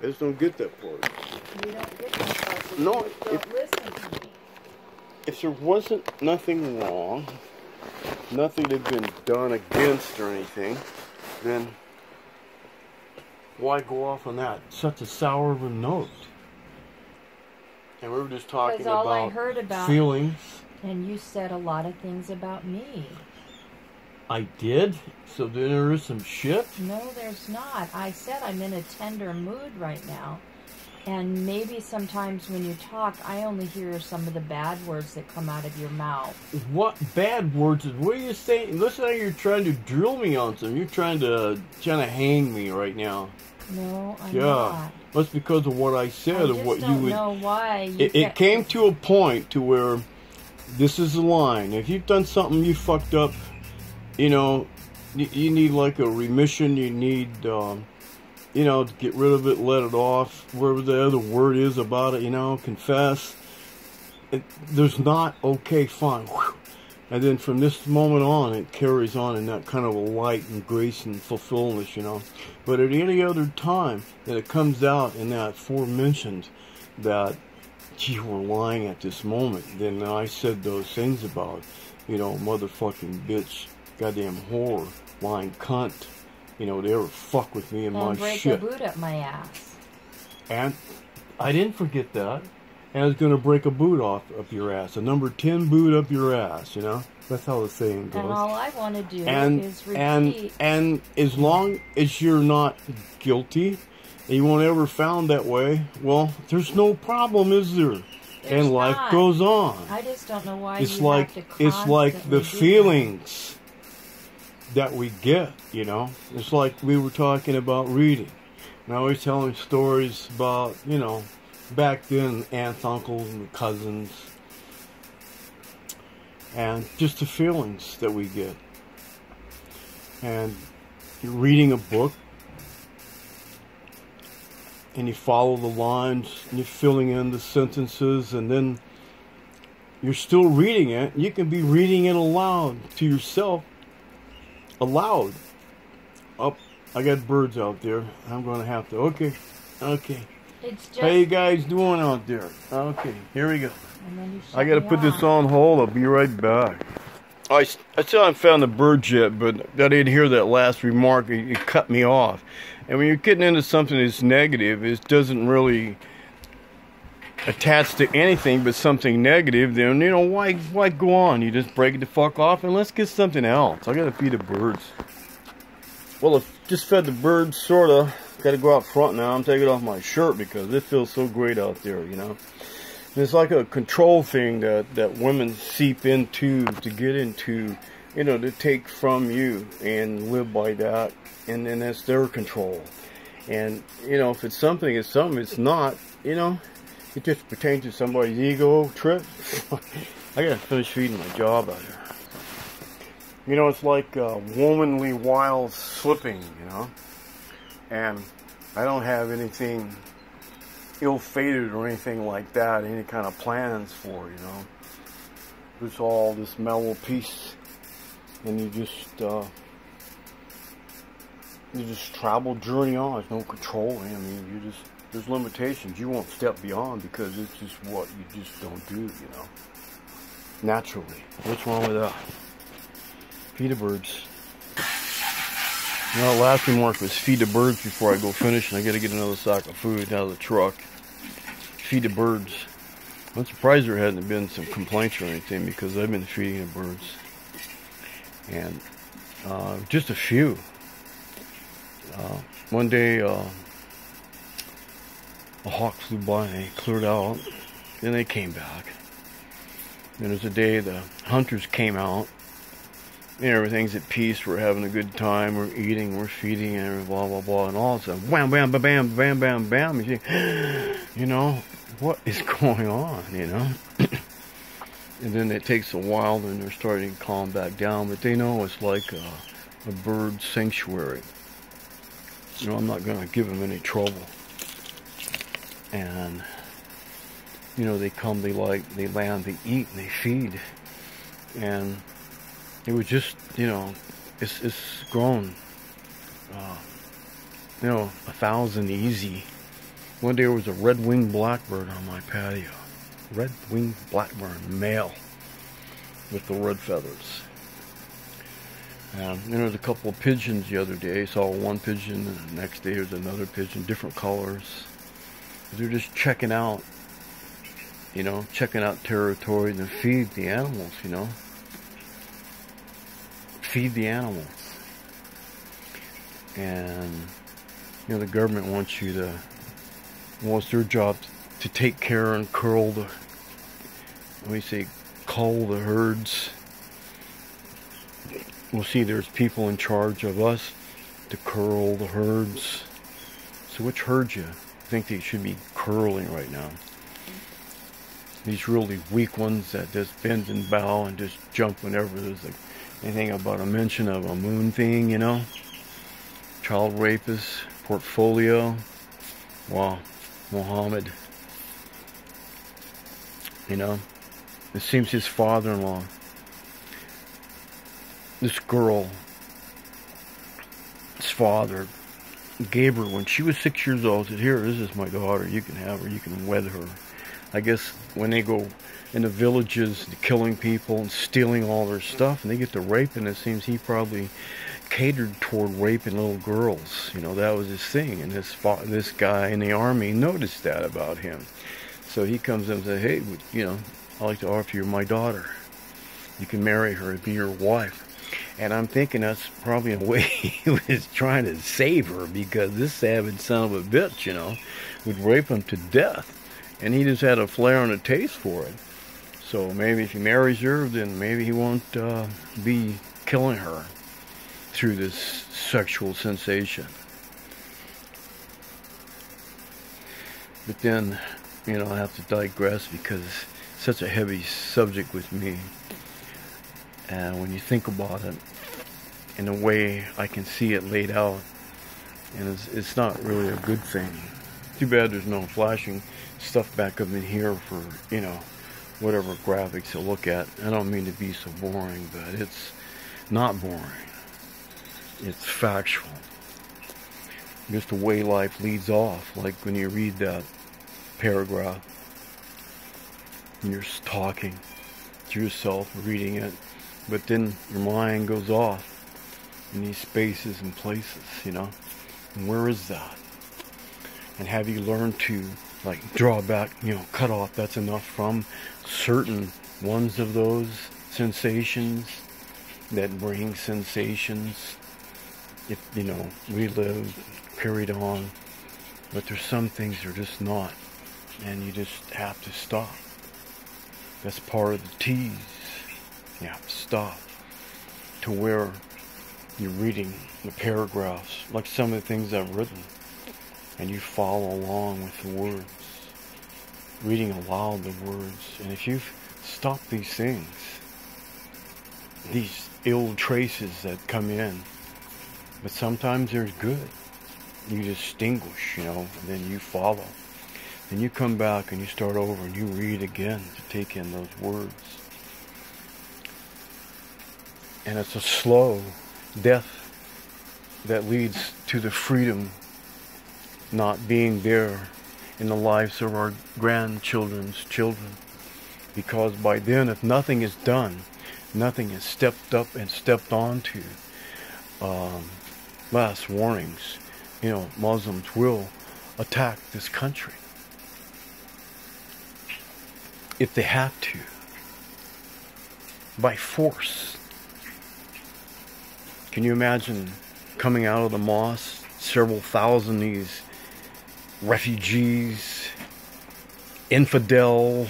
I just don't get that part. You don't get that part, so No, you don't listen to me. If there wasn't nothing wrong, nothing had been done against or anything, then why go off on that? Such a sour of a note. And we were just talking all I about heard about feelings. And you said a lot of things about me. I did? So then there is some shit? No, there's not. I said I'm in a tender mood right now. And maybe sometimes when you talk, I only hear some of the bad words that come out of your mouth. What bad words? What are you saying? Listen how you're trying to drill me on something. You're trying to hang me right now. No, I'm not. That's because of what I said. I just don't know why. It came to a point to where this is the line. If you've done something you fucked up, you know, you need like a remission. You need, you know, to get rid of it, let it off. Whatever the other word is about it, you know, confess. There's not, okay, fine. Whew. And then from this moment on, it carries on in that kind of a light and grace and fulfillment, you know. But at any other time that it comes out in that aforementioned that you were lying at this moment, then I said those things about, you know, motherfucking bitch, goddamn whore, lying cunt, you know, they ever fuck with me and my shit. And break a boot up my ass. And I didn't forget that. And I was going to break a boot off up your ass. A number 10 boot up your ass, you know? That's how the saying goes. And all I want to do is repeat. And as long as you're not guilty, and you won't ever found that way, well, there's no problem, is there? There's life not. Goes on. I just don't know why It's you like have to constantly it's like the feelings that we get, you know? It's like we were talking about reading. And I was telling stories about, you know, back then, aunts, uncles, and cousins, and just the feelings that we get. And you're reading a book, and you follow the lines, and you're filling in the sentences, and then you're still reading it. You can be reading it aloud to yourself, aloud. Oh, I got birds out there. I'm going to have to, okay. It's just, How you guys doing out there? Okay, here we go. And then you I gotta put this on hold. I'll be right back. I still haven't found the bird yet, but I didn't hear that last remark. It cut me off. And when you're getting into something that's negative, it doesn't really attach to anything but something negative, then, you know, why go on? You just break it the fuck off and let's get something else. I gotta feed the birds. Well, I just fed the birds, sorta. Gotta go out front now. I'm taking off my shirt because it feels so great out there, you know. And it's like a control thing that women seep into, to get into, you know, to take from you and live by that. And then that's their control. And, you know, if it's something, it's something. It's not, you know, it just pertains to somebody's ego trip. I gotta finish feeding my job out here. You know, it's like womanly wild slipping, you know. And I don't have anything ill-fated or anything like that, any kind of plans for, you know. It's all this mellow peace, and you just travel, journey on. There's no controlling. I mean, there's limitations. You won't step beyond because it's just what you just don't do, you know. Naturally. What's wrong with that? Feed the birds. You know, the last remark was feed the birds before I go finish, and I gotta get another sack of food out of the truck. Feed the birds. I'm surprised there hasn't been some complaints or anything because I've been feeding the birds. And just a few. One day, a hawk flew by and they cleared out. Then they came back. Then there's a day the hunters came out. And everything's at peace, we're having a good time, we're eating, we're feeding, and blah, blah, blah, and all of a sudden, wham, bam, bam, bam, bam, bam, bam, you think, you know, what is going on, you know? And then it takes a while, then they're starting to calm back down, but they know it's like a bird sanctuary. You know, I'm not going to give them any trouble. And, you know, they come, they land, they eat, and they feed. And it was just, you know, it's grown, you know, 1,000 easy One day there was a red-winged blackbird on my patio. Red-winged blackbird, male, with the red feathers. There was a couple of pigeons the other day. I saw one pigeon, and the next day there was another pigeon, different colors. They're just checking out, checking out territory and feed the animals, Feed the animals. And, the government wants their job to take care and cull the herds. We'll see there's people in charge of us to curl the herds. So which herd you think they should be curling right now? These really weak ones that just bend and bow and just jump whenever there's anything about a mention of a moon thing, Child rapist, portfolio. Wow, Muhammad. It seems his father-in-law, this girl, his father, gave her when she was 6 years old. Said, "Here, this is my daughter. You can have her. You can wed her." I guess when they go in the villages, killing people and stealing all their stuff, and they get to raping, it seems he probably catered toward raping little girls. That was his thing. And this guy in the army noticed that about him. So he comes in and says, "Hey, I'd like to offer you my daughter. You can marry her and be your wife." And I'm thinking that's probably a way he was trying to save her, because this savage son of a bitch, would rape him to death. And he just had a flair and a taste for it. So maybe if he marries her, then maybe he won't be killing her through this sexual sensation. But then, I have to digress because it's such a heavy subject with me. And when you think about it, in a way I can see it laid out, and it's not really a good thing. Too bad there's no flashing stuff back up in here for, whatever graphics to look at. I don't mean to be so boring, but it's not boring. It's factual. Just the way life leads off. Like when you read that paragraph, and you're just talking to yourself, reading it, but then your mind goes off in these spaces and places, And where is that? And have you learned to, draw back, cut off, that's enough from certain ones of those sensations that bring sensations? If, we live, carried on, but there's some things that are just not, and you just have to stop. That's part of the tease. You have to stop to where you're reading the paragraphs, like some of the things I've written, and you follow along with the words, reading aloud the words. And if you stop these things, these ill traces that come in, but sometimes there's good, you distinguish, and then you follow. Then you come back and you start over and you read again to take in those words. And it's a slow death that leads to the freedom not being there in the lives of our grandchildren's children. Because by then, if nothing is done, nothing is stepped up and stepped onto, last warnings, Muslims will attack this country. If they have to. By force. Can you imagine coming out of the mosque, several thousand these refugees, infidel